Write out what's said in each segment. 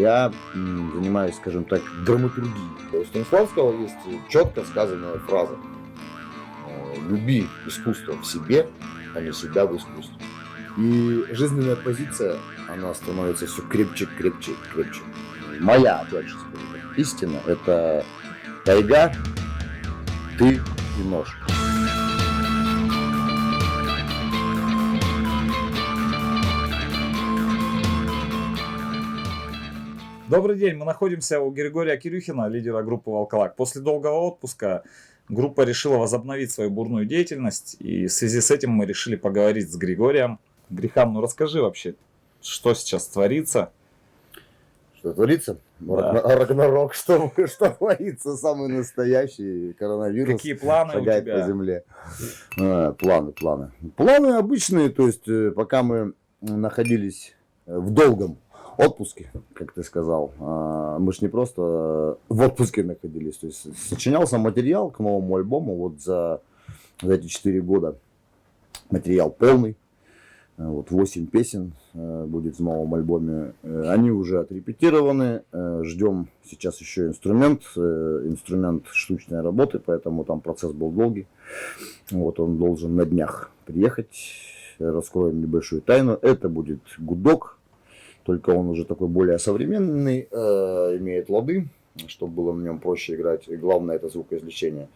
я занимаюсь, скажем так, драматургией. У Станиславского есть четко сказанная фраза: люби искусство в себе, а не себя в искусстве. И жизненная позиция, она становится все крепче, крепче, крепче. Моя, опять же, истина — это тайга, ты и нож. Добрый день, мы находимся у Григория Кирюхина, лидера группы «Волколак». После долгого отпуска группа решила возобновить свою бурную деятельность, и в связи с этим мы решили поговорить с Григорием. Грихам, ну расскажи вообще, что сейчас творится? Что творится? Да. Рагнарок, что творится, самый настоящий коронавирус. Какие планы у шагает тебя? по земле. Планы. Планы обычные, то есть пока мы находились в долгом отпуске, как ты сказал, мы ж не просто в отпуске находились, то есть сочинялся материал к новому альбому, вот за эти 4 года материал полный. Вот 8 песен будет в новом альбоме. Они уже отрепетированы. Ждем сейчас еще инструмент штучной работы, поэтому там процесс был долгий. Вот он должен на днях приехать. Раскроем небольшую тайну. Это будет гудок, только он уже такой более современный, имеет лады, чтобы было на нем проще играть. И главное — это звукоизвлечение.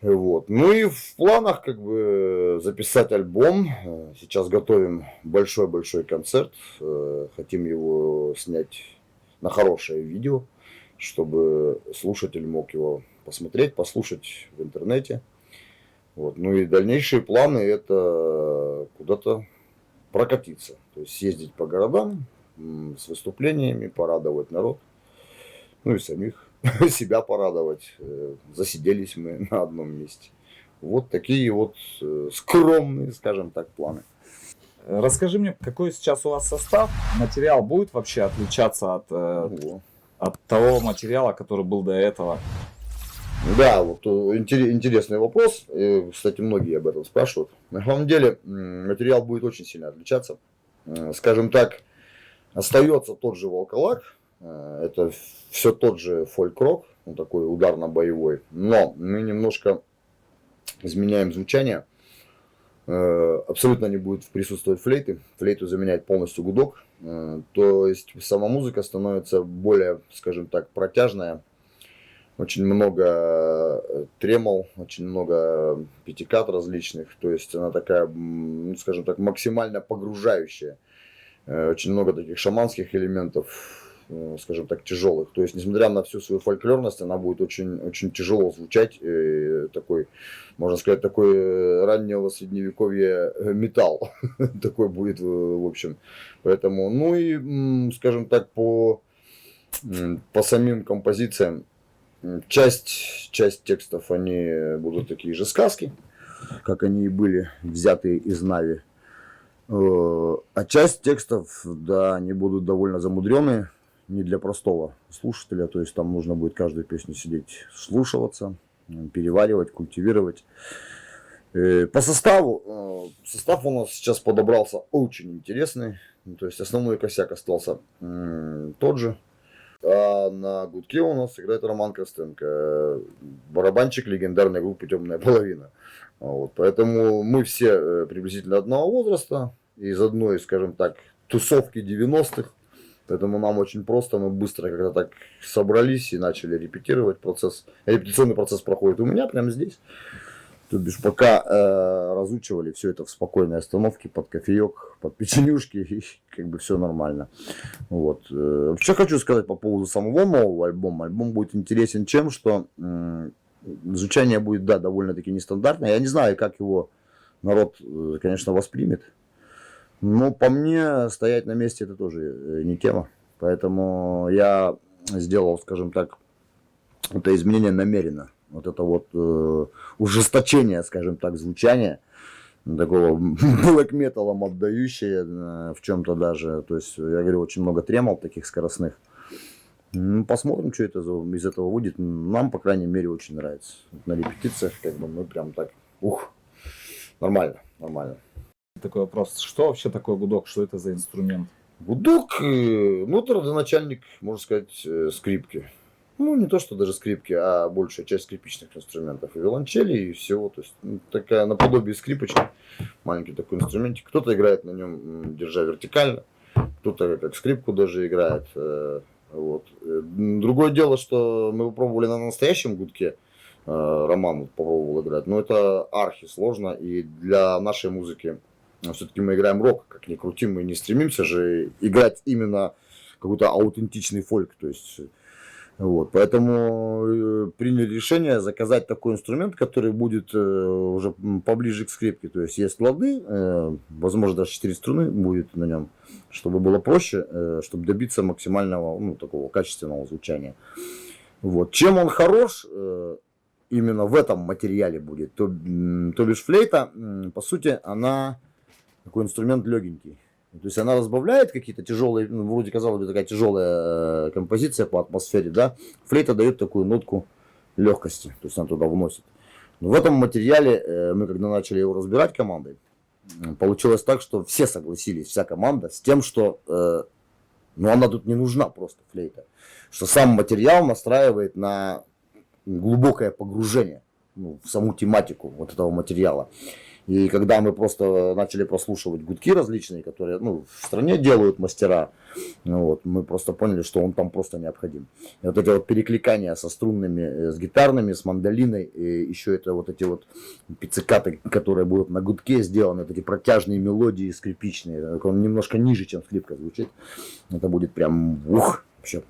Вот. Ну и в планах как бы записать альбом. Сейчас готовим большой-большой концерт. Хотим его снять на хорошее видео, чтобы слушатель мог его посмотреть, послушать в интернете. Вот. Ну и дальнейшие планы — это куда-то прокатиться. То есть съездить по городам с выступлениями, порадовать народ. Ну и самих себя порадовать. Засиделись мы на одном месте. Вот такие вот скромные, скажем так, планы. Расскажи мне, какой сейчас у вас состав? Материал будет вообще отличаться от того материала, который был до этого? Да, вот интересный вопрос. Кстати, многие об этом спрашивают. На самом деле материал будет очень сильно отличаться. Скажем так, остается тот же «Волколак». Это все тот же фольк-рок, он такой ударно-боевой, но мы немножко изменяем звучание. Абсолютно не будет присутствовать флейты. Флейту заменяет полностью гудок. То есть сама музыка становится более, скажем так, протяжная. Очень много тремол, очень много пятикат различных. То есть она такая, скажем так, максимально погружающая. Очень много таких шаманских элементов, скажем так, тяжелых. То есть, несмотря на всю свою фольклорность, она будет очень, очень тяжело звучать. Такой, можно сказать, такой раннего средневековья металл. Такой будет, в общем. Поэтому, ну и, скажем так, по самим композициям, часть текстов, они будут такие же сказки, как они и были взятые из Нави. А часть текстов, да, они будут довольно замудренные, не для простого слушателя, то есть там нужно будет каждую песню сидеть, слушаться, переваривать, культивировать. По составу, состав у нас сейчас подобрался очень интересный, то есть основной косяк остался тот же. А на гудке у нас играет Роман Костенко, барабанщик легендарной группы «Темная половина». Вот, поэтому мы все приблизительно одного возраста, из одной, скажем так, тусовки 90-х. Поэтому нам очень просто, мы быстро как-то так собрались и начали репетировать. Репетиционный процесс проходит у меня прямо здесь. То бишь пока разучивали все это в спокойной остановке, под кофеек, под печенюшки, и как бы все нормально. Вот. Что хочу сказать по поводу самого нового альбома. Альбом будет интересен тем, что звучание будет, да, довольно-таки нестандартное. Я не знаю, как его народ, конечно, воспримет. Но по мне, стоять на месте — это тоже не тема. Поэтому я сделал, скажем так, это изменение намеренно. Вот это вот ужесточение, скажем так, звучания, такого блэк металом отдающее в чем-то даже. То есть, я говорю, очень много тремол таких скоростных. Ну, посмотрим, что это из этого выйдет. Нам, по крайней мере, очень нравится. На репетициях как бы мы прям так, нормально. Такой вопрос, что вообще такое гудок, что это за инструмент? Гудок, ну, это родоначальник, можно сказать, скрипки. Ну, не то, что даже скрипки, а большая часть скрипичных инструментов. И виолончели, и всего. То есть, такая наподобие скрипочки. Маленький такой инструментик. Кто-то играет на нем, держа вертикально. Кто-то как скрипку даже играет. Вот. Другое дело, что мы попробовали на настоящем гудке. Роман вот попробовал играть. Но это архи сложно. И для нашей музыки все-таки мы играем рок. Как ни крути, мы не стремимся же играть именно какой-то аутентичный фольк. То есть, вот, поэтому приняли решение заказать такой инструмент, который будет уже поближе к скрипке. То есть есть лады, возможно даже 4 струны будет на нем, чтобы было проще, чтобы добиться максимального, ну, такого качественного звучания. Вот. Чем он хорош, именно в этом материале будет, то бишь флейта, по сути, она такой инструмент легенький. То есть она разбавляет какие-то тяжелые, ну, вроде казалось бы такая тяжелая композиция по атмосфере, да. Флейта дает такую нотку легкости, то есть она туда вносит. Но в этом материале мы когда начали его разбирать командой, получилось так, что все согласились, вся команда, с тем, что ну, она тут не нужна просто, флейта. Что сам материал настраивает на глубокое погружение, ну, в саму тематику вот этого материала. И когда мы просто начали прослушивать гудки различные, которые, ну, в стране делают мастера, ну, вот, мы просто поняли, что он там просто необходим. И вот эти вот перекликания со струнными, с гитарными, с мандолиной, и еще это вот эти вот пиццикаты, которые будут на гудке сделаны, вот эти протяжные мелодии скрипичные, он немножко ниже, чем скрипка звучит. Это будет прям, вообще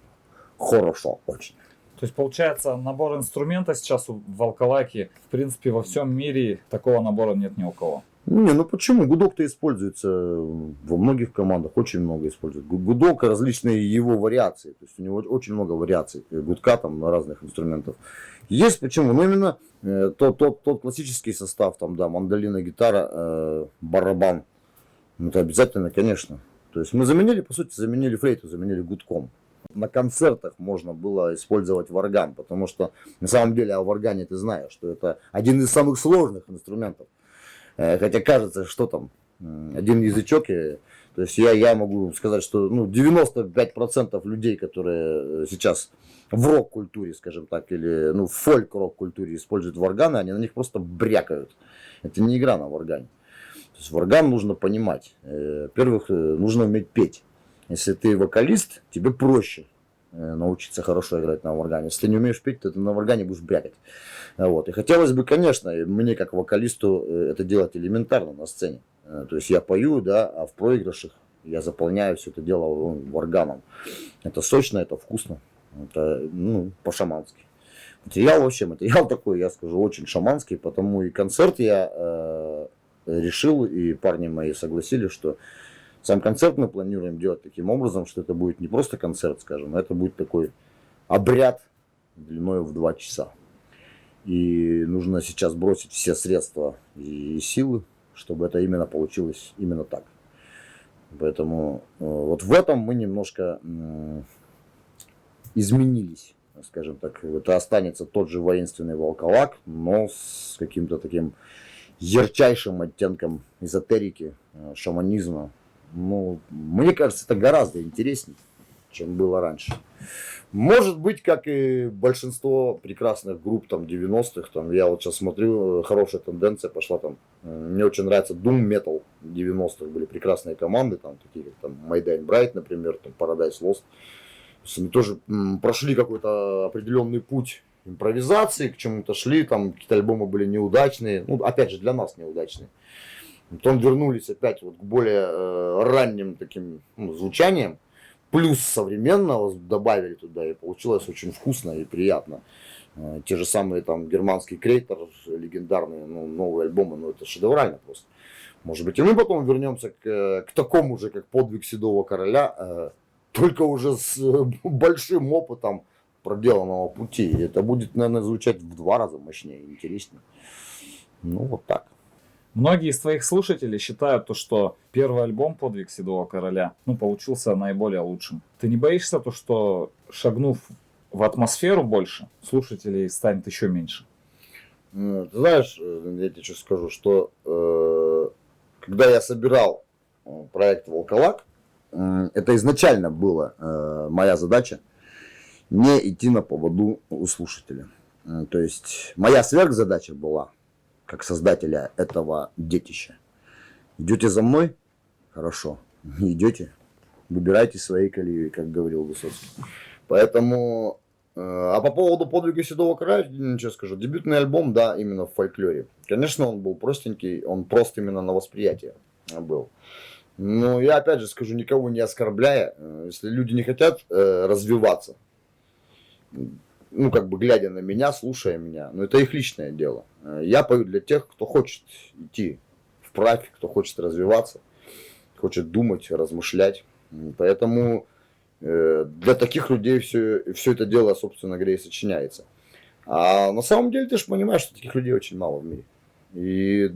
хорошо очень. То есть, получается, набор инструмента сейчас в Волколаке, в принципе, во всем мире такого набора нет ни у кого. Не, ну почему? Гудок-то используется во многих командах, очень много используют. Гудок, различные его вариации, то есть у него очень много вариаций гудка там на разных инструментов. Есть почему? Ну именно тот классический состав, там, да, мандолина, гитара, барабан, ну, это обязательно, конечно. То есть мы заменили, по сути, заменили флейту, заменили гудком. На концертах можно было использовать варган, потому что на самом деле о варгане ты знаешь, что это один из самых сложных инструментов. Хотя кажется, что там, один язычок, то есть я могу сказать, что ну, 95% людей, которые сейчас в рок-культуре, скажем так, или ну, в фольк-рок-культуре используют варганы, они на них просто брякают. Это не игра на варгане. То есть варган нужно понимать. Во-первых, нужно уметь петь. Если ты вокалист, тебе проще научиться хорошо играть на варгане. Если ты не умеешь петь, то ты на варгане будешь брякать. Вот. И хотелось бы, конечно, мне как вокалисту это делать элементарно на сцене. То есть я пою, да, а в проигрышах я заполняю все это дело варганом. Это сочно, это вкусно, это ну, по-шамански. Материал такой, я скажу, очень шаманский, потому и концерт я решил, и парни мои согласились, что сам концерт мы планируем делать таким образом, что это будет не просто концерт, скажем, а это будет такой обряд длиной в 2 часа. И нужно сейчас бросить все средства и силы, чтобы это именно получилось именно так. Поэтому вот в этом мы немножко изменились, скажем так. Это останется тот же воинственный волколак, но с каким-то таким ярчайшим оттенком эзотерики, шаманизма. Ну, мне кажется, это гораздо интереснее, чем было раньше. Может быть, как и большинство прекрасных групп там 90-х, там, я вот сейчас смотрю, хорошая тенденция пошла там. Мне очень нравится Doom Metal 90-х, были прекрасные команды, там, такие как там My Dying Bride, например, там, Paradise Lost. Они тоже прошли какой-то определенный путь импровизации, к чему-то шли, там какие-то альбомы были неудачные, ну, опять же, для нас неудачные. Потом вернулись опять вот к более ранним таким звучаниям, плюс современного добавили туда, и получилось очень вкусно и приятно. Те же самые там германский Крейтер, легендарные, ну, новые альбомы, ну это шедеврально просто. Может быть и мы потом вернемся к такому же, как подвиг Седого Короля, только уже с большим опытом проделанного пути. И это будет, наверное, звучать в 2 раза мощнее и интереснее. Ну вот так. Многие из твоих слушателей считают то, что первый альбом «Подвиг Седого Короля» ну, получился наиболее лучшим. Ты не боишься то, что шагнув в атмосферу больше, слушателей станет еще меньше? Ты знаешь, я тебе сейчас скажу, что когда я собирал проект «Волколак», это изначально была моя задача не идти на поводу у слушателя. То есть моя сверхзадача была, как создателя этого детища. Идете за мной? Хорошо. Не идете? Выбирайте свои колеи, как говорил Высоцкий. Поэтому... А по поводу подвига Седого Короля, ничего скажу. Дебютный альбом, да, именно в фольклоре. Конечно, он был простенький, он прост именно на восприятие был. Но я опять же скажу, никого не оскорбляя, если люди не хотят развиваться, ну, как бы глядя на меня, слушая меня, но это их личное дело. Я пою для тех, кто хочет идти вправь, кто хочет развиваться, хочет думать, размышлять. Поэтому для таких людей все это дело, собственно говоря, и сочиняется. А на самом деле ты же понимаешь, что таких людей очень мало в мире. И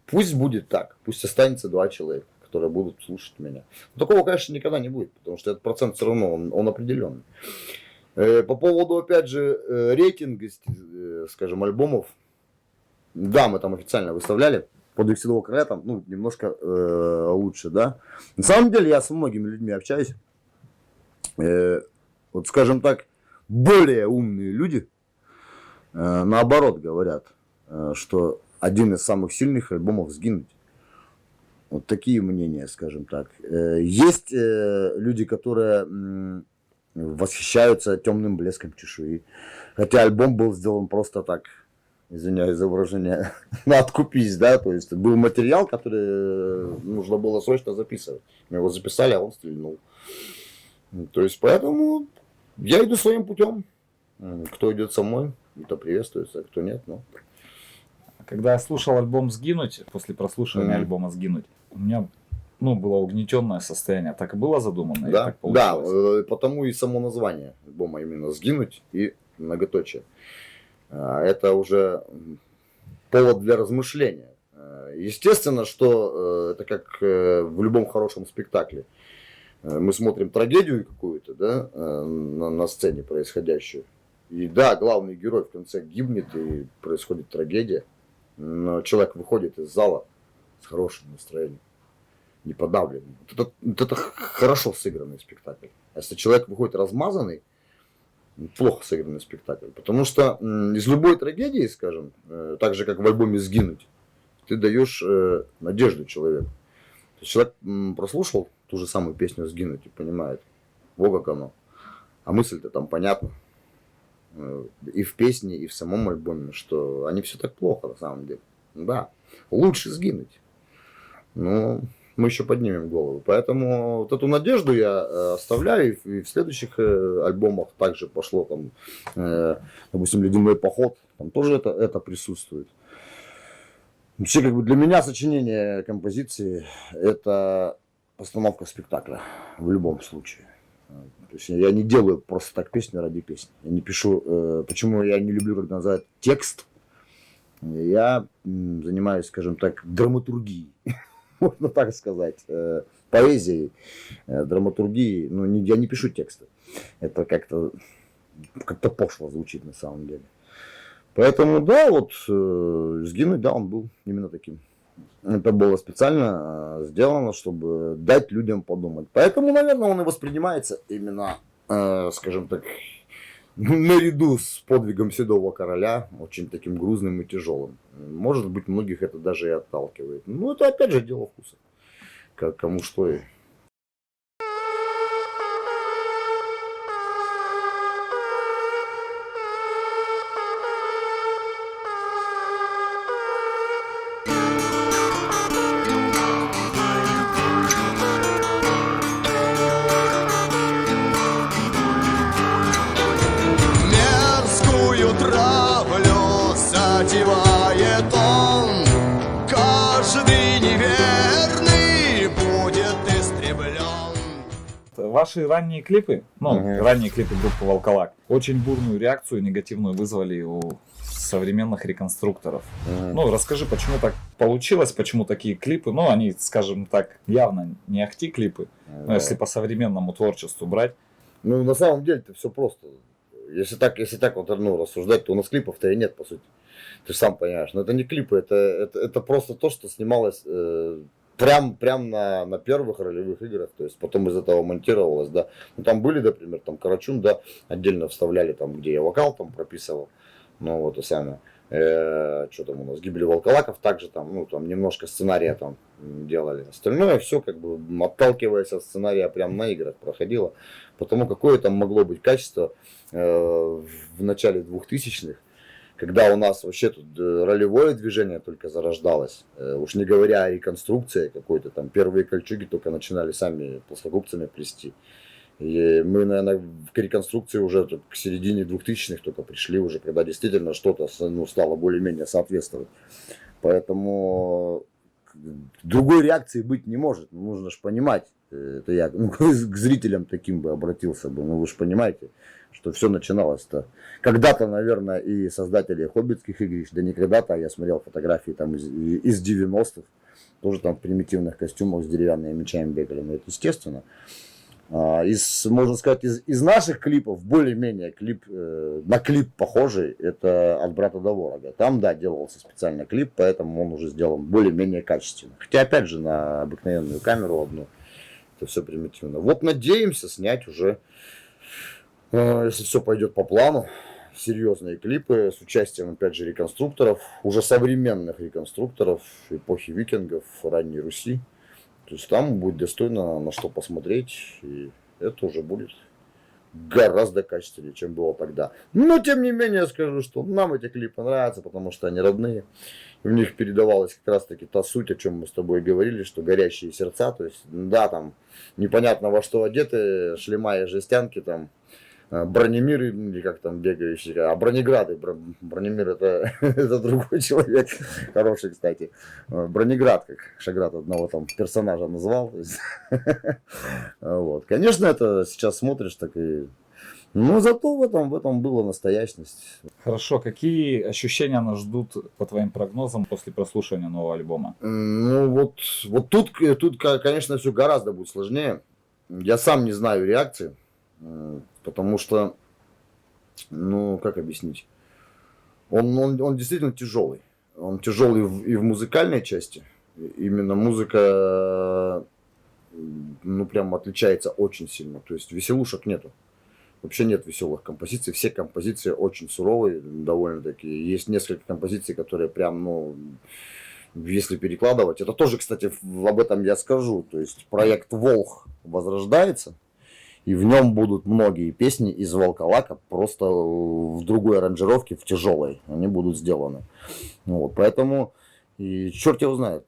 пусть будет так, пусть останется 2 человека, которые будут слушать меня. Но такого, конечно, никогда не будет, потому что этот процент все равно, он определенный. По поводу, опять же, рейтинга, скажем, альбомов, да, мы там официально выставляли, подвиг Седого Короля там, ну, немножко лучше, да. На самом деле, я со многими людьми общаюсь, вот, скажем так, более умные люди, наоборот, говорят, что один из самых сильных альбомов «Сгинуть». Вот такие мнения, скажем так. Есть люди, которые восхищаются темным блеском чешуи. Хотя альбом был сделан просто так, извиняюсь за выражение, на откупись, да, то есть был материал, который нужно было срочно записывать. Мы его записали, а он стрельнул. То есть поэтому я иду своим путем. Кто идет со мной, это приветствуется, а кто нет, ну. Когда я слушал альбом «Сгинуть», после прослушивания альбома «Сгинуть», у меня, ну, было угнетенное состояние. Так и было задумано? И Да, так получилось? да, потому и само название альбома именно «Сгинуть» и многоточие. Это уже повод для размышления. Естественно, что это как в любом хорошем спектакле. Мы смотрим трагедию какую-то, да, на сцене происходящую. И да, главный герой в конце гибнет, и происходит трагедия. Но человек выходит из зала с хорошим настроением, не подавленным. Вот это хорошо сыгранный спектакль. А если человек выходит размазанный, плохо сыгранный спектакль. Потому что из любой трагедии, скажем, так же, как в альбоме «Сгинуть», ты даешь надежду человеку. То есть человек прослушал ту же самую песню «Сгинуть» и понимает, во как оно. А мысль-то там понятна. И в песне, и в самом альбоме, что они все так плохо на самом деле. Да, лучше сгинуть. Но мы еще поднимем голову. Поэтому вот эту надежду я оставляю. И в следующих альбомах также пошло там, допустим, «Ледяной поход». Там тоже это присутствует. Вообще, как бы для меня сочинение композиции — это постановка спектакля в любом случае. То есть я не делаю просто так песню ради песни. Я не пишу, почему я не люблю, когда называют текст. Я занимаюсь, скажем так, драматургией, можно так сказать, поэзией, драматургией. Но я не пишу тексты. Это как-то пошло звучит на самом деле. Поэтому, да, вот «Сгинуть», да, он был именно таким. Это было специально сделано, чтобы дать людям подумать. Поэтому, наверное, он и воспринимается именно, скажем так, наряду с подвигом Седого Короля, очень таким грузным и тяжелым. Может быть, многих это даже и отталкивает. Ну, это опять же дело вкуса. Кому что и... Травлю затевает он, каждый неверный будет истреблен. Ваши ранние клипы, ранние клипы группы «Волколак», очень бурную реакцию негативную вызвали у современных реконструкторов. Ну, расскажи, почему так получилось, почему такие клипы, ну, они, скажем так, явно не ахти-клипы, но если по современному творчеству брать. Ну, на самом деле-то все просто. Если так вот, ну, рассуждать, то у нас клипов-то и нет, по сути. Ты же сам понимаешь. Но это не клипы, это просто то, что снималось прям на первых ролевых играх, то есть потом из этого монтировалось, да. Ну, там были, например, там Карачун, да, отдельно вставляли, там, где я вокал там прописывал, ну, вот и самое. Что там у нас, гибели волколаков, также там, ну, там немножко сценария там делали. Остальное все, как бы, отталкиваясь от сценария, прям на играх проходило. Потому какое там могло быть качество в начале 2000-х, когда у нас вообще тут ролевое движение только зарождалось, уж не говоря о реконструкции какой-то, там первые кольчуги только начинали сами плоскогубцами плести. И мы, наверное, к реконструкции уже к середине 2000-х только пришли уже, когда действительно что-то, ну, стало более-менее соответствовать. Поэтому другой реакции быть не может. Нужно же понимать. Это я к зрителям таким бы обратился бы. Ну, вы же понимаете, что все начиналось-то. Когда-то, наверное, и создатели хоббитских игрищ, да не когда-то, я смотрел фотографии там из 90-х, тоже там в примитивных костюмах с деревянными мечами бегали. Но это естественно. Можно сказать, из наших клипов, более-менее на клип похожий, это «От брата до ворога». Там, да, делался специально клип, поэтому он уже сделан более-менее качественно. Хотя, опять же, на обыкновенную камеру одну, это все примитивно. Вот надеемся снять уже, если все пойдет по плану, серьезные клипы с участием, опять же, реконструкторов, уже современных реконструкторов эпохи викингов, ранней Руси. То есть там будет достойно на что посмотреть, и это уже будет гораздо качественнее, чем было тогда. Но тем не менее я скажу, что нам эти клипы нравятся, потому что они родные. И в них передавалась как раз таки та суть, о чем мы с тобой говорили, что горящие сердца, то есть, да, там непонятно во что одеты, шлема и жестянки, там, бронемиры, или как там бегающие, а бронеграды, бронемир это, это другой человек, хороший, кстати, бронеград, как Шаград одного там персонажа назвал, вот, конечно, это сейчас смотришь, так и, но зато в этом была настоящность. Хорошо, какие ощущения нас ждут, по твоим прогнозам, после прослушивания нового альбома? Ну вот тут, конечно, все гораздо будет сложнее, я сам не знаю реакции. Потому что, ну, как объяснить, он действительно тяжелый. Он тяжелый и в музыкальной части. Именно музыка, ну, прям отличается очень сильно. То есть веселушек нету. Вообще нет веселых композиций. Все композиции очень суровые, довольно-таки. Есть несколько композиций, которые прям, ну, если перекладывать. Это тоже, кстати, об этом я скажу. То есть проект «Волх» возрождается. И в нем будут многие песни из Волколака, просто в другой аранжировке, в тяжелой. Они будут сделаны. Вот, поэтому, и черт его знает,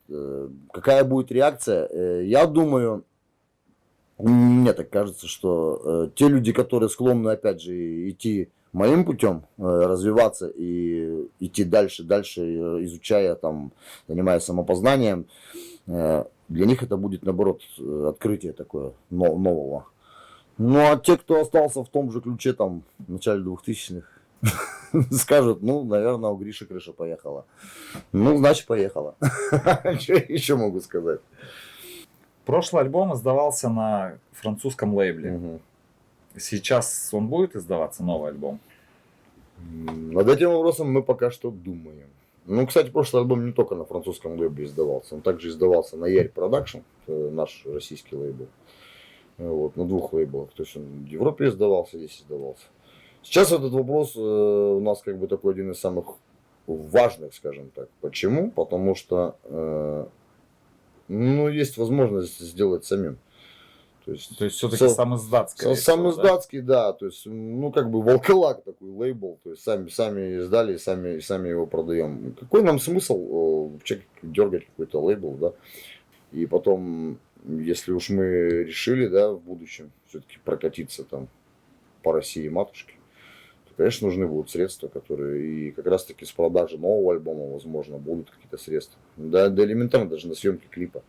какая будет реакция. Я думаю, мне так кажется, что те люди, которые склонны, опять же, идти моим путем, развиваться и идти дальше, изучая, там, занимаясь самопознанием, для них это будет, наоборот, открытие такое нового. Ну, а те, кто остался в том же ключе, там, в начале 2000-х, скажут, ну, наверное, у Гриши крыша поехала. Ну, значит, поехала. Что еще могу сказать? Прошлый альбом издавался на французском лейбле. Сейчас он будет издаваться, новый альбом? Над этим вопросом мы пока что думаем. Ну, кстати, прошлый альбом не только на французском лейбле издавался. Он также издавался на Ярь Продакшн, наш российский лейбл. Вот, на 2 лейблах. То есть он в Европе издавался, здесь издавался. Сейчас этот вопрос у нас как бы такой один из самых важных, скажем так. Почему? Потому что ну, есть возможность сделать самим. То есть все-таки сам издатский. Сам издатский, да. То есть, ну, как бы Волколак такой лейбл. То есть сами издали, сами его продаем. Какой нам смысл дергать какой-то лейбл, да? И потом, если уж мы решили, да, в будущем все-таки прокатиться там по России матушке, то, конечно, нужны будут средства, которые и как раз таки с продажи нового альбома, возможно, будут какие-то средства. Да элементарно даже на съемки клипа,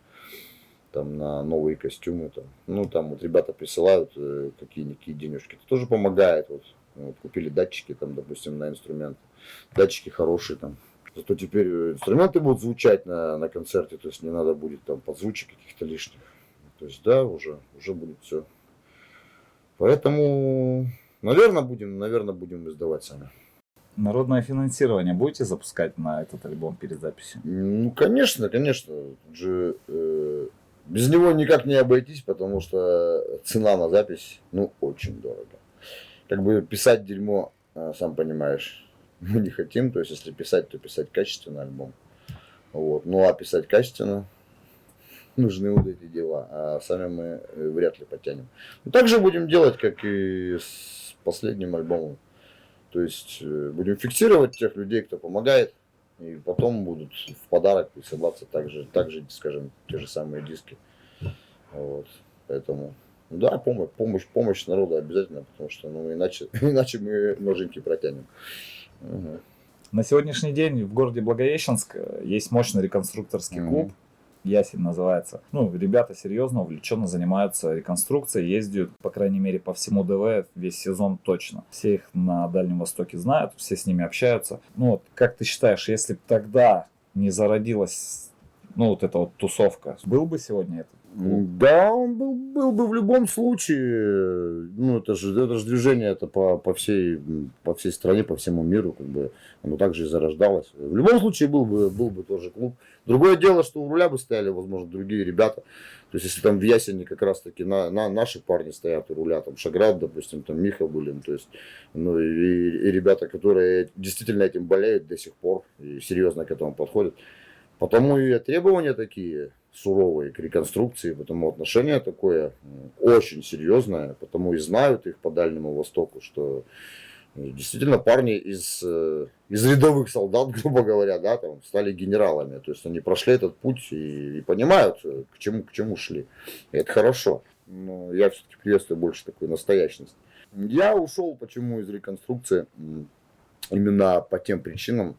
там на новые костюмы, там. Ну, там вот ребята присылают какие-никакие денежки, это тоже помогает. Вот купили датчики, там, допустим, на инструменты, датчики хорошие там. Зато теперь инструменты будут звучать на концерте, то есть не надо будет там подзвучек каких-то лишних. То есть, да, уже будет все. Поэтому, наверное, будем издавать сами. Народное финансирование будете запускать на этот альбом перед записью? Ну, конечно, конечно. Тут же, без него никак не обойтись, потому что цена на запись, ну, очень дорого. Как бы писать дерьмо, сам понимаешь, мы не хотим. То есть, если писать, то писать качественно альбом. Вот. Ну, а писать качественно нужны вот эти дела, а сами мы вряд ли потянем. Ну, так же будем делать, как и с последним альбомом. То есть будем фиксировать тех людей, кто помогает, и потом будут в подарок присылаться также, скажем, те же самые диски. Вот. Поэтому, да, помощь народу обязательно, потому что, ну, иначе мы ноженьки протянем. Угу. На сегодняшний день в городе Благовещенск есть мощный реконструкторский клуб. Ясень называется. Ну, ребята серьезно, увлеченно занимаются реконструкцией, ездят, по крайней мере, по всему ДВ весь сезон точно. Все их на Дальнем Востоке знают, все с ними общаются. Ну, вот, как ты считаешь, если бы тогда не зародилась, ну, вот эта вот тусовка, был бы сегодня этот клуб? Да, он был бы в любом случае. Ну, это же движение это по всей стране, по всему миру, как бы оно также и зарождалось. В любом случае был бы тоже клуб. Другое дело, что у руля бы стояли, возможно, другие ребята. То есть, если там в Ясени как раз таки наши парни стоят у руля, там Шаград, допустим, там Миха Булин, то есть, ну, и ребята, которые действительно этим болеют до сих пор и серьезно к этому подходят. Потому и требования такие суровые к реконструкции, потому отношение такое очень серьезное, потому и знают их по Дальнему Востоку, что действительно парни из рядовых солдат, грубо говоря, да, там, стали генералами, то есть они прошли этот путь и понимают, к чему шли. И это хорошо. Но я все-таки приветствую больше такой настоящность. Я ушел почему из реконструкции именно по тем причинам,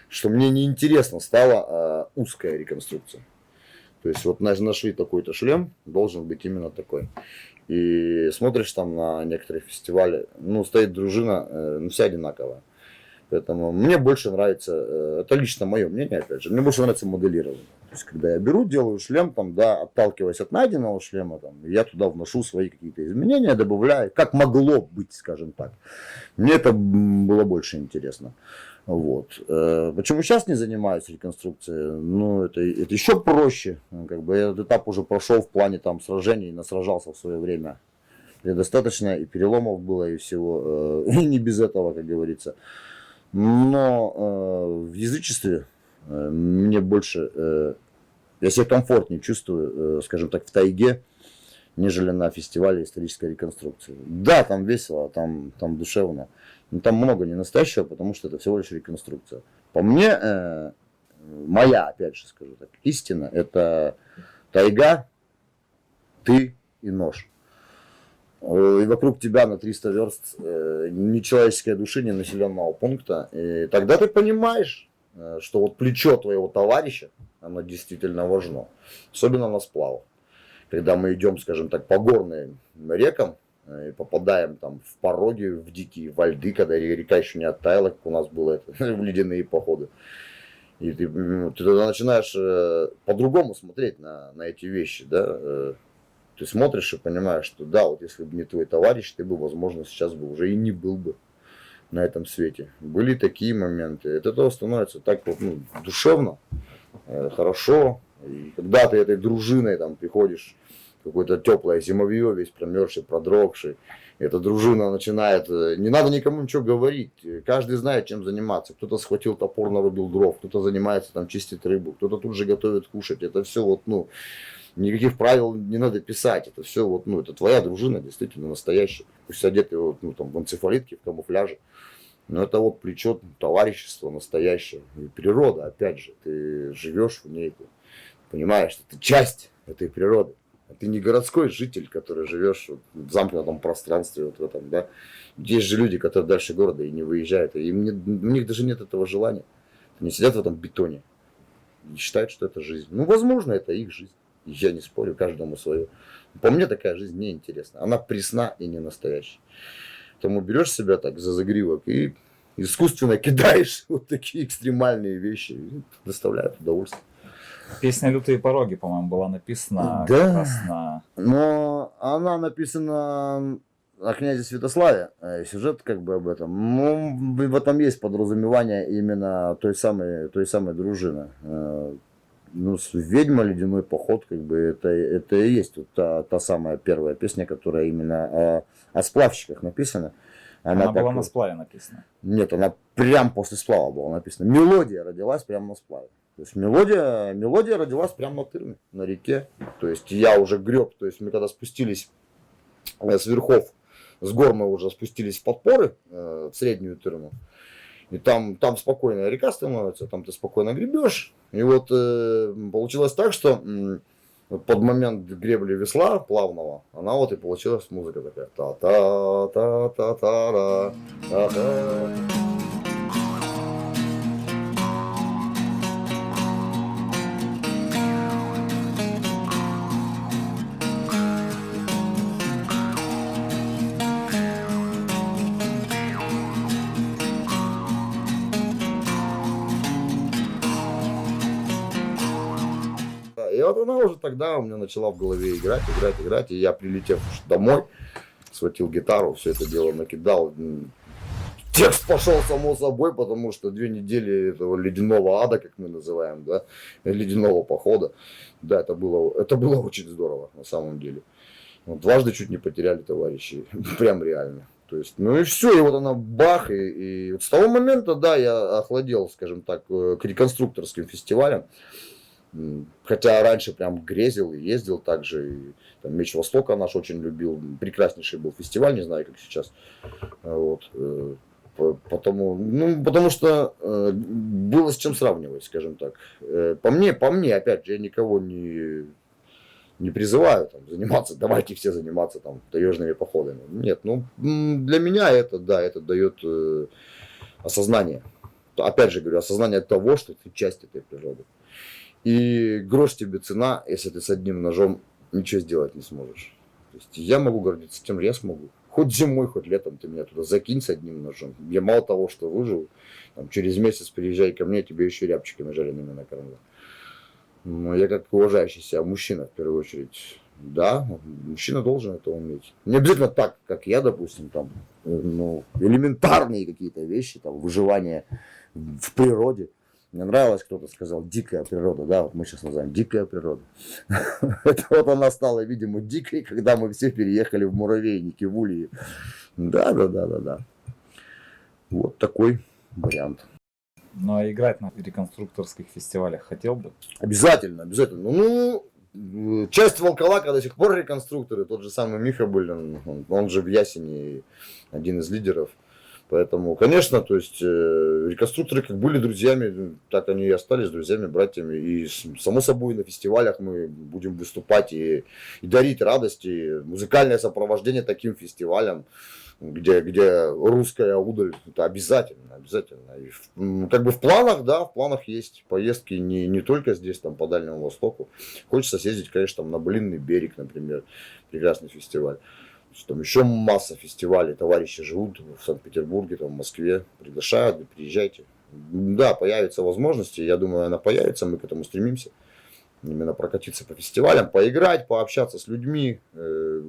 что мне неинтересно стала узкая реконструкция. То есть вот нашли такой-то шлем, должен быть именно такой. И смотришь там на некоторые фестивали, ну, стоит дружина, ну, вся одинаковая. Поэтому мне больше нравится, это лично мое мнение, опять же, мне больше нравится моделирование. То есть, когда я беру, делаю шлем, там, да, отталкиваясь от найденного шлема, там, я туда вношу свои какие-то изменения, добавляю, как могло быть, скажем так. Мне это было больше интересно. Вот. Почему сейчас не занимаюсь реконструкцией? Ну, это еще проще. Как бы я этот этап уже прошел в плане там сражений, насражался в свое время. И достаточно и переломов было, и всего. И не без этого, как говорится. Но в язычестве мне больше, я себя комфортнее чувствую, скажем так, в тайге, нежели на фестивале исторической реконструкции. Да, там весело, там душевно. Но там много не настоящего, потому что это всего лишь реконструкция. По мне, моя, опять же скажу так, истина, это тайга, ты и нож. И вокруг тебя на 300 верст ни человеческой души, ни населенного пункта. И тогда ты понимаешь, что вот плечо твоего товарища, оно действительно важно. Особенно на сплавах. Когда мы идем, скажем так, по горным рекам, и попадаем там в пороги, в дикие, во льды, когда река еще не оттаяла, как у нас было это, в ледяные походы. И ты тогда начинаешь по-другому смотреть на эти вещи, да. Ты смотришь и понимаешь, что да, вот если бы не твой товарищ, ты бы, возможно, сейчас бы уже и не был бы на этом свете. Были такие моменты. От этого становится так вот, ну, душевно, хорошо. И когда ты этой дружиной там приходишь, какое-то теплое зимовье, весь промерзший, продрогший. Эта дружина начинает, не надо никому ничего говорить, каждый знает, чем заниматься. Кто-то схватил топор, нарубил дров, кто-то занимается, там, чистит рыбу, кто-то тут же готовит кушать. Это все вот, ну, никаких правил не надо писать. Это все вот, ну, это твоя дружина, действительно настоящая. Пусть одеты вот, ну, там, в энцефалитке, в камуфляже. Но это вот плечо товарищества настоящее. И природа, опять же, ты живешь в ней, ты понимаешь, что ты часть этой природы. Ты не городской житель, который живешь в замкнутом пространстве, вот в этом, да. Есть же люди, которые дальше города и не выезжают, и у них даже нет этого желания. Они сидят в этом бетоне и считают, что это жизнь. Ну, возможно, это их жизнь. Я не спорю, каждому свое. По мне такая жизнь неинтересна. Она пресна и не настоящая. Поэтому берешь себя так за загривок и искусственно кидаешь вот такие экстремальные вещи, и доставляют удовольствие. Песня «Лютые пороги», по-моему, была написана Да. как раз на... Но она написана о князе Святославе, сюжет как бы об этом, ну, в этом есть подразумевание именно той самой дружины. Ну, «Ведьма», «Ледяной поход», как бы это и есть вот та самая первая песня, которая именно о сплавщиках написана. Она была на сплаве написана. Нет, она прям после сплава была написана. Мелодия родилась прямо на сплаве. То есть мелодия родилась прямо на Тырме, на реке. То есть я уже греб, то есть мы когда спустились с верхов, с гор мы уже спустились в подпоры, в среднюю Тырму. И там спокойная река становится, там ты спокойно гребешь. И вот получилось так, что под момент гребли весла плавного, она вот и получилась музыка такая. Та-та-та-та-та-та-та. И вот она уже тогда у меня начала в голове играть. И я, прилетев домой, схватил гитару, все это дело накидал. Текст пошел само собой, потому что 2 недели этого ледяного ада, как мы называем, да, ледяного похода. Да, это было очень здорово на самом деле. Вот, дважды чуть не потеряли товарищей. Прям реально. То есть, ну и все, и вот она бах, и вот с того момента, да, я охладел, скажем так, к реконструкторским фестивалям. Хотя раньше прям грезил и ездил также. И, там, «Меч Востока» наш очень любил. Прекраснейший был фестиваль, не знаю, как сейчас. Вот. Потому что было с чем сравнивать, скажем так. По мне, опять же, я никого не призываю там, заниматься, давайте все заниматься там таежными походами. Нет, ну для меня это, да, это дает осознание. Опять же говорю, осознание того, что ты часть этой природы. И грош тебе цена, если ты с одним ножом ничего сделать не сможешь. То есть я могу гордиться тем, я смогу. Хоть зимой, хоть летом ты меня туда закинь с одним ножом. Я мало того, что выжил, там, через месяц приезжай ко мне, тебе еще рябчиками жареными накормлю. Но я как уважающий себя мужчина, в первую очередь. Да, мужчина должен это уметь. Не обязательно так, как я, допустим, там, ну, элементарные какие-то вещи, там, выживание в природе. Мне нравилось, кто-то сказал, дикая природа, да, вот мы сейчас называем дикая природа. Это вот она стала, видимо, дикой, когда мы все переехали в муравейники, в ульи. Да. Вот такой вариант. Ну а играть на реконструкторских фестивалях хотел бы? Обязательно. Ну, часть Волколака до сих пор реконструкторы, тот же самый Миха Былин, он же в Ясени один из лидеров. Поэтому, конечно, то есть реконструкторы как были друзьями, так они и остались друзьями, братьями. И само собой на фестивалях мы будем выступать и дарить радость, и музыкальное сопровождение таким фестивалям, где русская удаль, это обязательно. И как бы в планах, да, в планах есть поездки не только здесь, там по Дальнему Востоку. Хочется съездить, конечно, там на Блинный берег, например, прекрасный фестиваль. Там еще масса фестивалей, товарищи живут в Санкт-Петербурге, там, в Москве, приглашают, приезжайте. Да, появятся возможности, я думаю, она появится, мы к этому стремимся. Именно прокатиться по фестивалям, поиграть, пообщаться с людьми.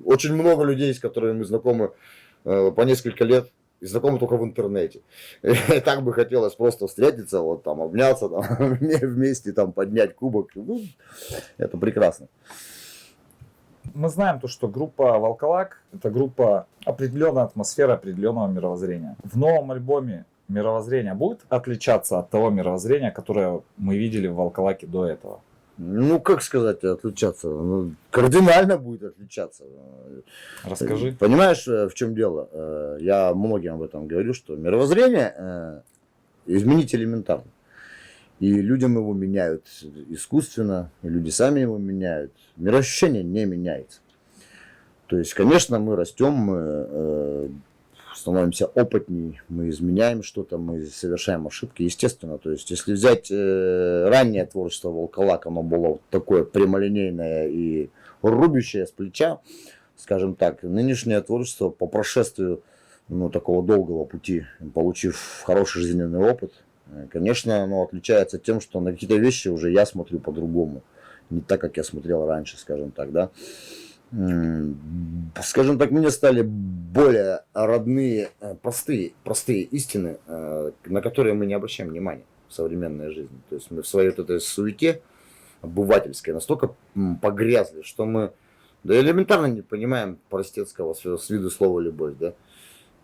Очень много людей, с которыми мы знакомы по несколько лет, и знакомы только в интернете. И так бы хотелось просто встретиться, вот там, обняться, там, вместе там, поднять кубок. Ну, это прекрасно. Мы знаем то, что группа Волколак — это группа определенной атмосферы, определенного мировоззрения. В новом альбоме мировоззрение будет отличаться от того мировоззрения, которое мы видели в Волколаке до этого? Ну, как сказать, отличаться? Ну, кардинально будет отличаться. Расскажи. Понимаешь, в чем дело? Я многим об этом говорю, что мировоззрение изменить элементарно. И людям его меняют искусственно, и люди сами его меняют. Мироощущение не меняется. То есть, конечно, мы растем, мы становимся опытнее, мы изменяем что-то, мы совершаем ошибки, естественно. То есть, если взять раннее творчество Волколак, оно было вот такое прямолинейное и рубящее с плеча, скажем так. Нынешнее творчество по прошествию такого долгого пути, получив хороший жизненный опыт, конечно, оно отличается тем, что на какие-то вещи уже я смотрю по-другому. Не так, как я смотрел раньше, скажем так, да. Скажем так, мне стали более родные, простые истины, на которые мы не обращаем внимания в современной жизни. То есть мы в своей вот этой суете обывательской настолько погрязли, что мы да элементарно не понимаем простецкого с виду слова любовь, да.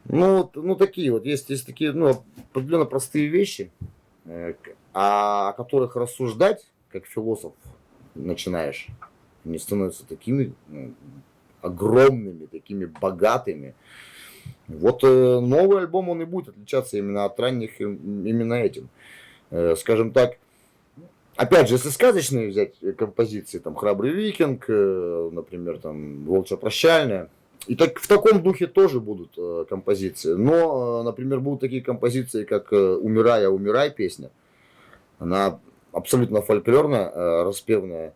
Ну такие вот, есть такие, ну, определенно простые вещи, о которых рассуждать, как философ, начинаешь, они становятся такими огромными, такими богатыми. Вот новый альбом, он и будет отличаться именно от ранних, именно этим. Скажем так, опять же, если сказочные взять композиции, там «Храбрый викинг», например, там «Волчья прощальная», и так, в таком духе тоже будут композиции. Но, например, будут такие композиции, как «Умирай, умирай» песня. Она абсолютно фольклорная, распевная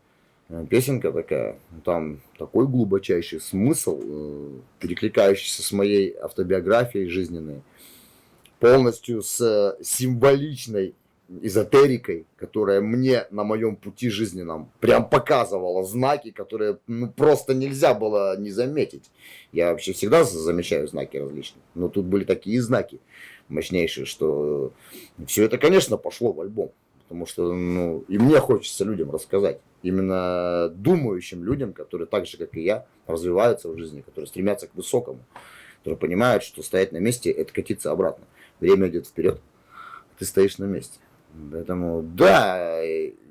песенка такая. Там такой глубочайший смысл, перекликающийся с моей автобиографией жизненной. Полностью с символичной эзотерикой, которая мне на моем пути жизненном прям показывала знаки, которые просто нельзя было не заметить. Я вообще всегда замечаю знаки различные, но тут были такие знаки мощнейшие, что все это, конечно, пошло в альбом, потому что, ну, и мне хочется людям рассказать, именно думающим людям, которые так же, как и я, развиваются в жизни, которые стремятся к высокому, которые понимают, что стоять на месте – это катиться обратно. Время идет вперед, ты стоишь на месте. Поэтому, да,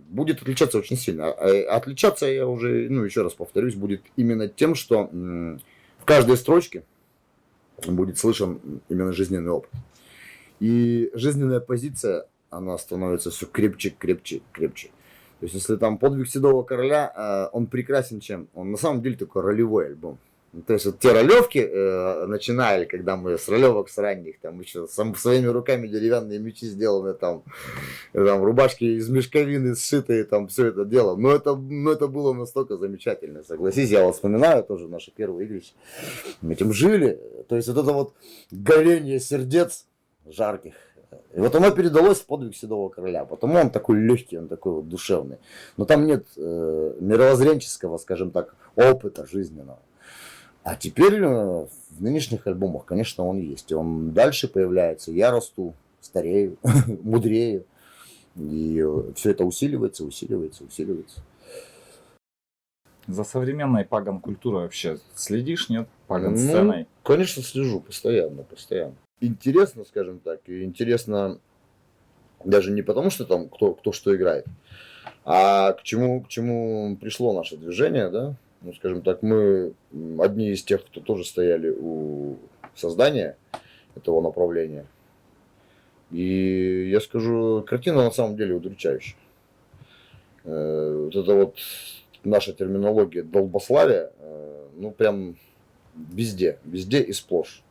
будет отличаться очень сильно. Отличаться, я уже, ну, еще раз повторюсь, будет именно тем, что в каждой строчке будет слышен именно жизненный опыт. И жизненная позиция, она становится все крепче, крепче, крепче. То есть, если там «Подвиг седого короля», он прекрасен чем? Он на самом деле такой ролевой альбом. То есть вот те ролевки начинали, когда мы с ролевок с ранних, там еще своими руками деревянные мечи сделаны, там рубашки из мешковины сшитые, там все это дело. Но это было настолько замечательно, согласись. Я вот вспоминаю тоже наши первые игрища. Мы этим жили. То есть вот это вот горение сердец жарких. И вот оно передалось в «Подвиг седого короля». Потому он такой легкий, он такой вот душевный. Но там нет мировоззренческого, скажем так, опыта жизненного. А теперь в нынешних альбомах, конечно, он есть. Он дальше появляется. Я расту, старею, мудрею. И все это усиливается, усиливается, усиливается. За современной паган-культурой вообще следишь, нет? Паган-сценой? Ну, конечно, слежу постоянно, постоянно. Интересно, скажем так, и интересно даже не потому, что там кто что играет, а к чему пришло наше движение, да? Ну, скажем так, мы одни из тех, кто тоже стояли у создания этого направления. И я скажу, картина на самом деле удручающая. Вот это вот наша терминология долбославия, ну прям везде и сплошь.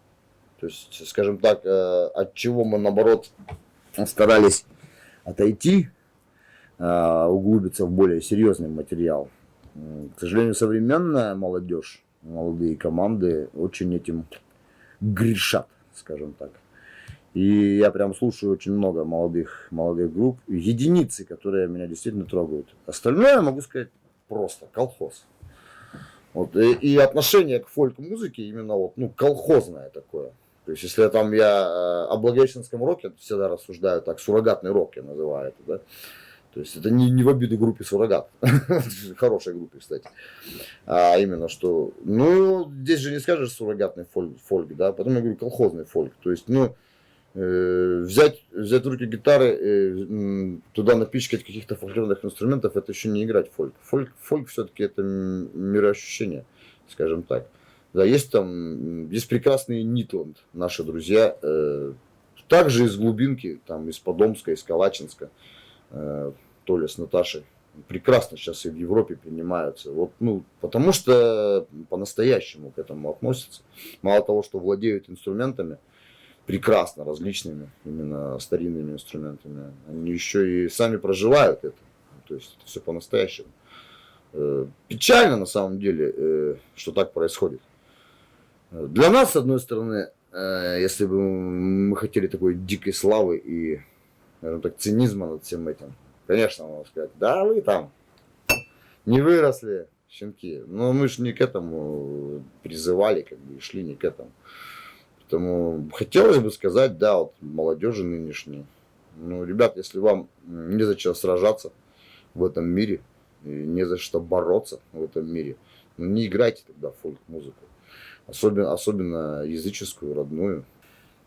То есть, скажем так, от чего мы наоборот старались отойти, углубиться в более серьезный материал. К сожалению, современная молодежь, молодые команды очень этим грешат, скажем так. И я прям слушаю очень много молодых групп, единицы, которые меня действительно трогают. Остальное, могу сказать, просто колхоз. Вот, и отношение к фольк-музыке именно вот, ну, колхозное такое. То есть, если там я о благовещенском роке всегда рассуждаю так, суррогатный рок я называю это, да. То есть это не в обиду группе «Суррогат», хорошей группе, кстати, а именно что, ну, здесь же не скажешь суррогатный фольк, да, потом я говорю колхозный фольк, то есть, ну, взять в руки гитары, туда напичкать каких-то фольклорных инструментов, это еще не играть фольк. Фольк все-таки это мироощущение, скажем так. Да, есть прекрасный Нитланд, наши друзья, также из глубинки, там, из Подомска, из Калачинска. Толя с Наташей прекрасно сейчас и в Европе принимаются. Вот, ну, потому что по-настоящему к этому относятся. Мало того, что владеют инструментами, прекрасно различными, именно старинными инструментами, они еще и сами проживают это. То есть это все по-настоящему. Печально на самом деле, что так происходит. Для нас, с одной стороны, если бы мы хотели такой дикой славы и, скажем так, цинизма над всем этим, конечно, можно сказать, да, вы там не выросли, щенки. Но мы же не к этому призывали, как бы, и шли не к этому. Поэтому хотелось бы сказать, да, вот молодежи нынешней. Ну, ребят, если вам не за что сражаться в этом мире, и не за что бороться в этом мире, ну, не играйте тогда фольк-музыку. Особенно языческую, родную.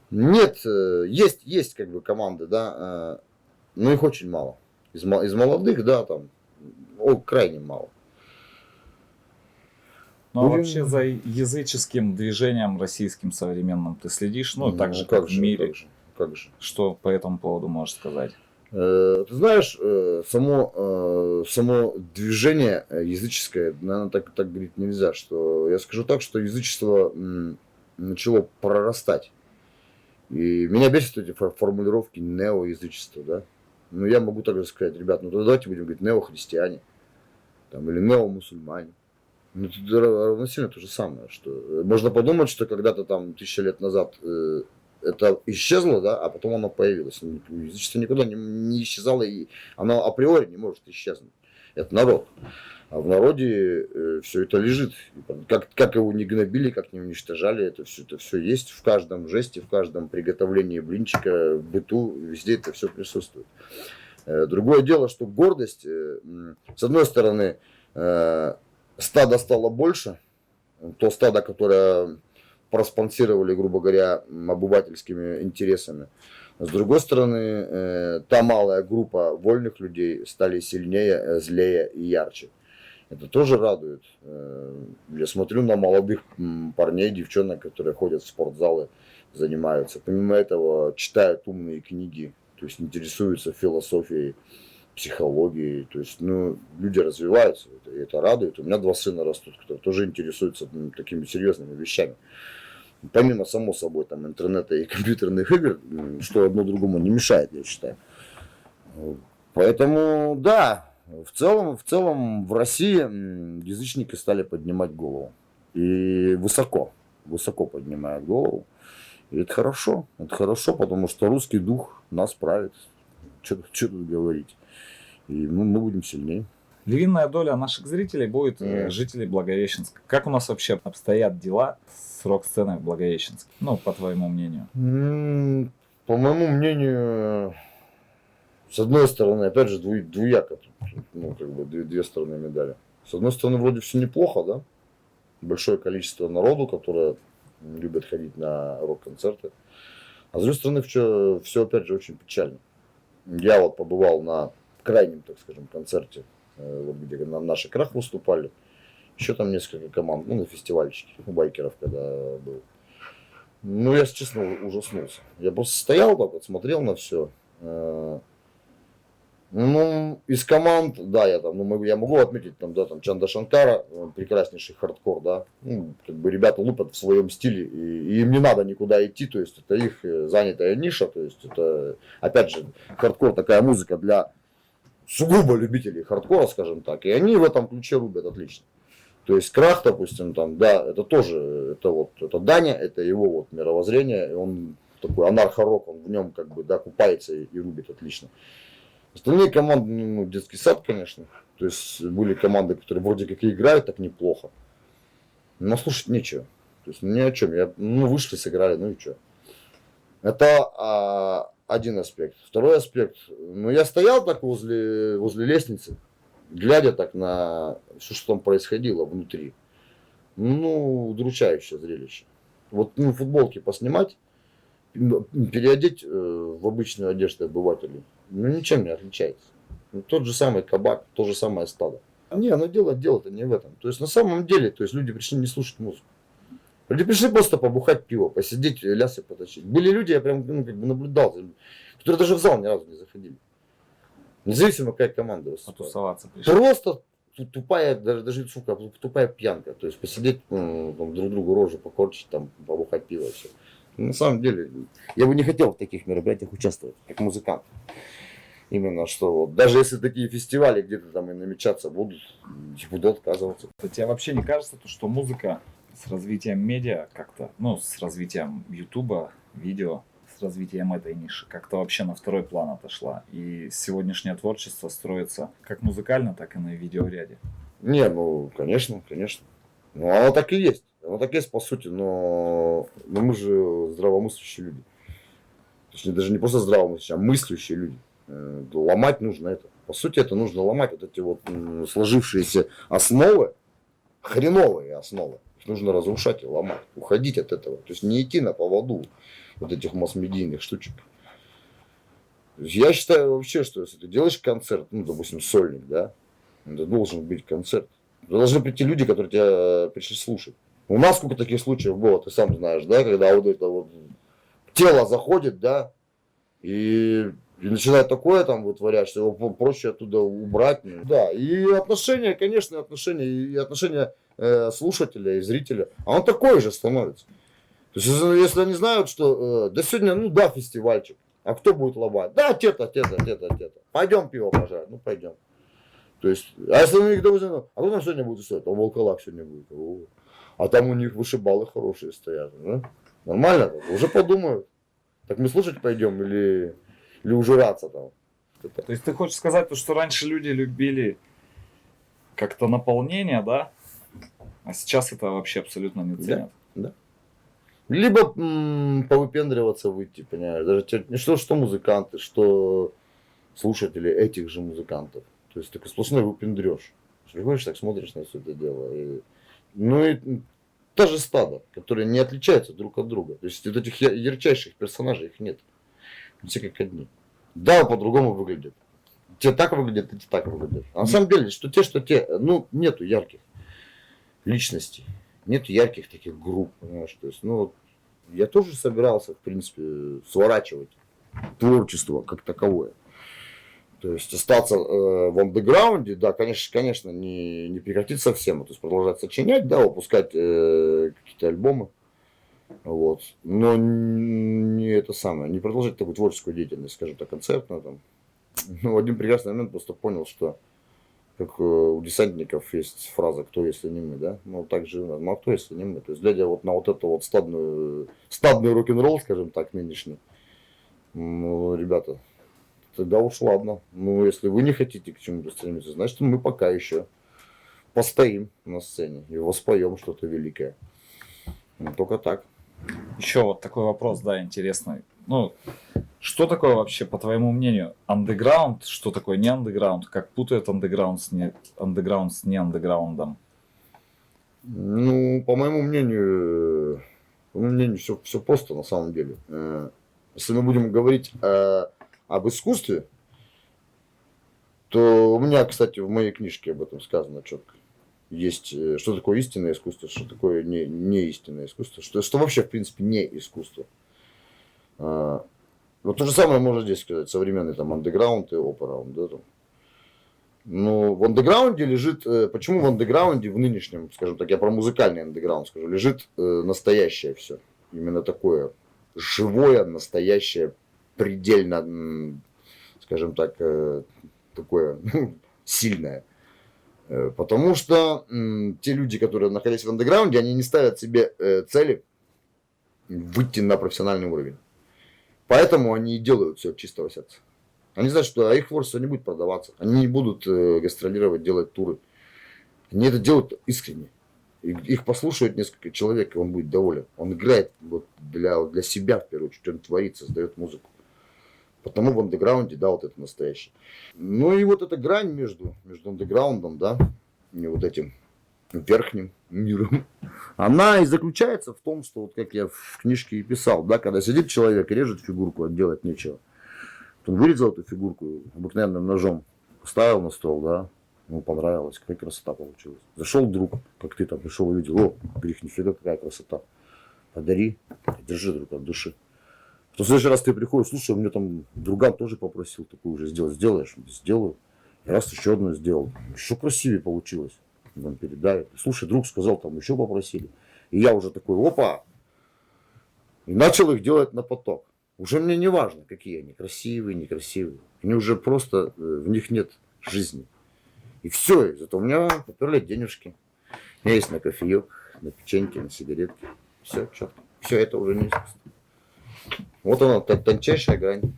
Нет, есть как бы команды, да, но их очень мало. Из молодых, да, там, крайне мало. Ну а Будем- вообще за языческим движением российским современным ты следишь? Ну, так же, как в мире. Как же. Что по этому поводу можешь сказать? Ты знаешь, само движение языческое, наверное, так говорить нельзя, что я скажу так, что язычество начало прорастать. И меня бесит эти формулировки неоязычества, да. Ну, я могу также сказать, ребят, ну тогда давайте будем говорить неохристиане, там, или неомусульмане. Ну, это равносильно то же самое, что можно подумать, что когда-то там 1000 лет назад это исчезло, да, а потом оно появилось. Язычество никогда не исчезало, и оно априори не может исчезнуть. Это народ. А в народе все это лежит. Как его не гнобили, как не уничтожали, это все есть в каждом жесте, в каждом приготовлении блинчика, в быту, везде это все присутствует. Другое дело, что гордость, с одной стороны, стадо стало больше, то стадо, которое проспонсировали, грубо говоря, обывательскими интересами. С другой стороны, та малая группа вольных людей стали сильнее, злее и ярче. Это тоже радует. Я смотрю на молодых парней, девчонок, которые ходят в спортзалы, занимаются. Помимо этого, читают умные книги, то есть интересуются философией, психологией. То есть, ну, люди развиваются, и это радует. У меня 2 сына растут, которые тоже интересуются такими серьезными вещами. Помимо, само собой, там, интернета и компьютерных игр, что одно другому не мешает, я считаю. Поэтому, да, в целом в России язычники стали поднимать голову. И высоко поднимают голову. И это хорошо, потому что русский дух нас правит. Что тут говорить. И мы будем сильнее. Львиная доля наших зрителей будет жителей Благовещенска. Как у нас вообще обстоят дела с рок-сценой в Благовещенске? Ну, по твоему мнению. По моему мнению, с одной стороны, опять же, двуяко. Ну, как бы 2 стороны медали. С одной стороны, вроде все неплохо, да? Большое количество народу, которое любит ходить на рок-концерты. А с другой стороны, все опять же очень печально. Я вот побывал на крайнем, так скажем, концерте, где на наши крах выступали. Еще там несколько команд, ну, на фестивальчике, у байкеров, когда был. Ну, я, честно, ужаснулся. Я просто стоял так вот, смотрел на все. Ну, из команд, да, я могу отметить, там, да, там, Чанда Шанкара, прекраснейший хардкор, да. Ну, как бы ребята лупят в своем стиле, и им не надо никуда идти, то есть это их занятая ниша, то есть это, опять же, хардкор такая музыка для сугубо любителей хардкора, скажем так, и они в этом ключе рубят отлично. То есть Крах, допустим, там, да, это тоже, это Даня, это его вот мировоззрение, и он такой анархо-рок, он в нем как бы, да, купается и рубит отлично. Остальные команды, ну, детский сад, конечно, то есть были команды, которые вроде как и играют так неплохо, но слушать нечего, то есть ни о чем, вышли, сыграли, ну и что. Это один аспект. Второй аспект, ну я стоял так возле лестницы, глядя так на все, что там происходило внутри. Ну, удручающее зрелище. Вот, ну, футболки поснимать, переодеть в обычную одежду обывателей, ну, ничем не отличается. Ну, тот же самый кабак, то же самое стадо. Не, ну дело-то не в этом. То есть на самом деле, то есть люди пришли не слушать музыку. Люди пришли просто побухать пиво, посидеть, лясы поточить. Были люди, я прям, ну, как бы наблюдал, которые даже в зал ни разу не заходили. Независимо, какая команда выступает. Потусоваться пришли. Просто тупая, даже сука, тупая пьянка. То есть посидеть, там, друг другу рожу покорчить, там, побухать пиво и все. На самом деле, я бы не хотел в таких мероприятиях участвовать, как музыкант. Именно что вот, даже если такие фестивали где-то там и намечаться будут, буду отказываться. Тебе вообще не кажется, что музыка с развитием медиа как-то, ну, с развитием Ютуба, видео, с развитием этой ниши, как-то вообще на второй план отошла? И сегодняшнее творчество строится как музыкально, так и на видеоряде. Не, ну, конечно, конечно. Ну, оно так и есть. Оно так и есть, по сути, но мы же здравомыслящие люди. Точнее, даже не просто здравомыслящие, а мыслящие люди. Ломать нужно это. По сути, это нужно ломать вот эти вот сложившиеся основы, хреновые основы. Их нужно разрушать и ломать, уходить от этого. То есть не идти на поводу вот этих масс-медийных штучек. То есть я считаю вообще, что если ты делаешь концерт, ну, допустим, сольник, да, это должен быть концерт. Должны прийти люди, которые тебя пришли слушать. У нас сколько таких случаев было, ты сам знаешь, да, когда вот это вот тело заходит, да, и начинает такое там вытворять, что его проще оттуда убрать. Да, и отношения, конечно, отношения слушателя и зрителя, а он такой же становится. То есть, если они знают, что да сегодня, ну да, фестивальчик, а кто будет ломать? Да, те-то. Пойдем пиво пожарим, ну пойдем. То есть, а если у них, допустим, а кто там сегодня будет стоять? А Волколак сегодня будет. О. А там у них вышибалы хорошие стоят. Да? Нормально? Уже подумают. Так мы слушать пойдем или ужираться там. То есть ты хочешь сказать, что раньше люди любили как-то наполнение, да? А сейчас это вообще абсолютно не ценят. Да. Либо повыпендриваться выйти, понимаешь. Даже что музыканты, что слушатели этих же музыкантов. То есть такой сплошной выпендрёж. Приходишь, так смотришь на все это дело. Ну и та же стадо, которые не отличаются друг от друга. То есть вот этих ярчайших персонажей их нет. Все как одни. Да, по-другому выглядят. Те так выглядят, эти так выглядят. А на самом деле, что те, ну, нету ярких личностей. Нету ярких таких групп, понимаешь. То есть, ну, я тоже собирался, в принципе, сворачивать творчество как таковое. То есть остаться в андеграунде, да, конечно, не прекратить совсем, то есть продолжать сочинять, да, выпускать какие-то альбомы, вот, но не это самое, не продолжать такую творческую деятельность, скажем так, концертную там. Ну, в один прекрасный момент просто понял, что как у десантников есть фраза «кто, если не мы», да, ну, так же, ну, а кто, если не мы, то есть глядя вот на вот эту вот стадный рок-н-ролл, скажем так, нынешний, ну, ребята, тогда уж ладно. Ну, если вы не хотите к чему-то стремиться, значит, мы пока еще постоим на сцене и воспоем что-то великое. Ну, только так. Еще вот такой вопрос, да, интересный. Ну, что такое вообще, по твоему мнению, андеграунд? Что такое не андеграунд? Как путают андеграунд с не андеграундом? Ну, по моему мнению, все просто на самом деле. Если мы будем говорить об искусстве, то у меня, кстати, в моей книжке об этом сказано четко. Есть, что такое истинное искусство, что такое не истинное искусство, что вообще, в принципе, не искусство. Вот то же самое можно здесь сказать, современный там андеграунд и опера. Да, там. Но в андеграунде лежит, почему в андеграунде, в нынешнем, скажем так, я про музыкальный андеграунд скажу, лежит настоящее все. Именно такое живое, настоящее, предельно, скажем так, такое сильное. Потому что те люди, которые находились в андеграунде, они не ставят себе цели выйти на профессиональный уровень. Поэтому они и делают все от чистого сердца. Они знают, что их творчество не будет продаваться. Они не будут гастролировать, делать туры. Они это делают искренне. Их послушает несколько человек, и он будет доволен. Он играет вот для себя, в первую очередь. Он творит, создает музыку. Потому в андеграунде, да, вот это настоящее. Ну и вот эта грань между андеграундом, да, и вот этим верхним миром, она и заключается в том, что, вот как я в книжке и писал, да, когда сидит человек и режет фигурку, а делать нечего. Он вырезал эту фигурку обыкновенным ножом, поставил на стол, да, ему понравилось, какая красота получилась. Зашел друг, как ты там пришел и увидел, о, грех, нифига, какая красота. Подари, держи, друг, от души. В следующий раз ты приходишь, слушай, у меня там друган тоже попросил такую же сделать. Сделаешь? Сделаю. И раз еще одну сделал. Еще красивее получилось. Он передает. Слушай, друг сказал, там еще попросили. И я уже такой, опа. И начал их делать на поток. Уже мне не важно, какие они, красивые, некрасивые. Они уже просто, в них нет жизни. И все, зато у меня поперли денежки. У меня есть на кофеек, на печеньки, на сигаретки. Все, четко. Все это уже не искусство. Вот она, тончайшая грань.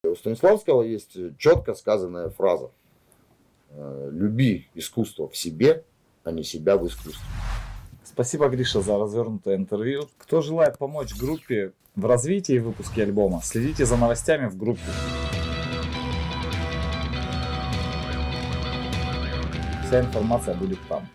У Станиславского есть четко сказанная фраза. Люби искусство в себе, а не себя в искусстве. Спасибо, Гриша, за развернутое интервью. Кто желает помочь группе в развитии и выпуске альбома, следите за новостями в группе. Вся информация будет там.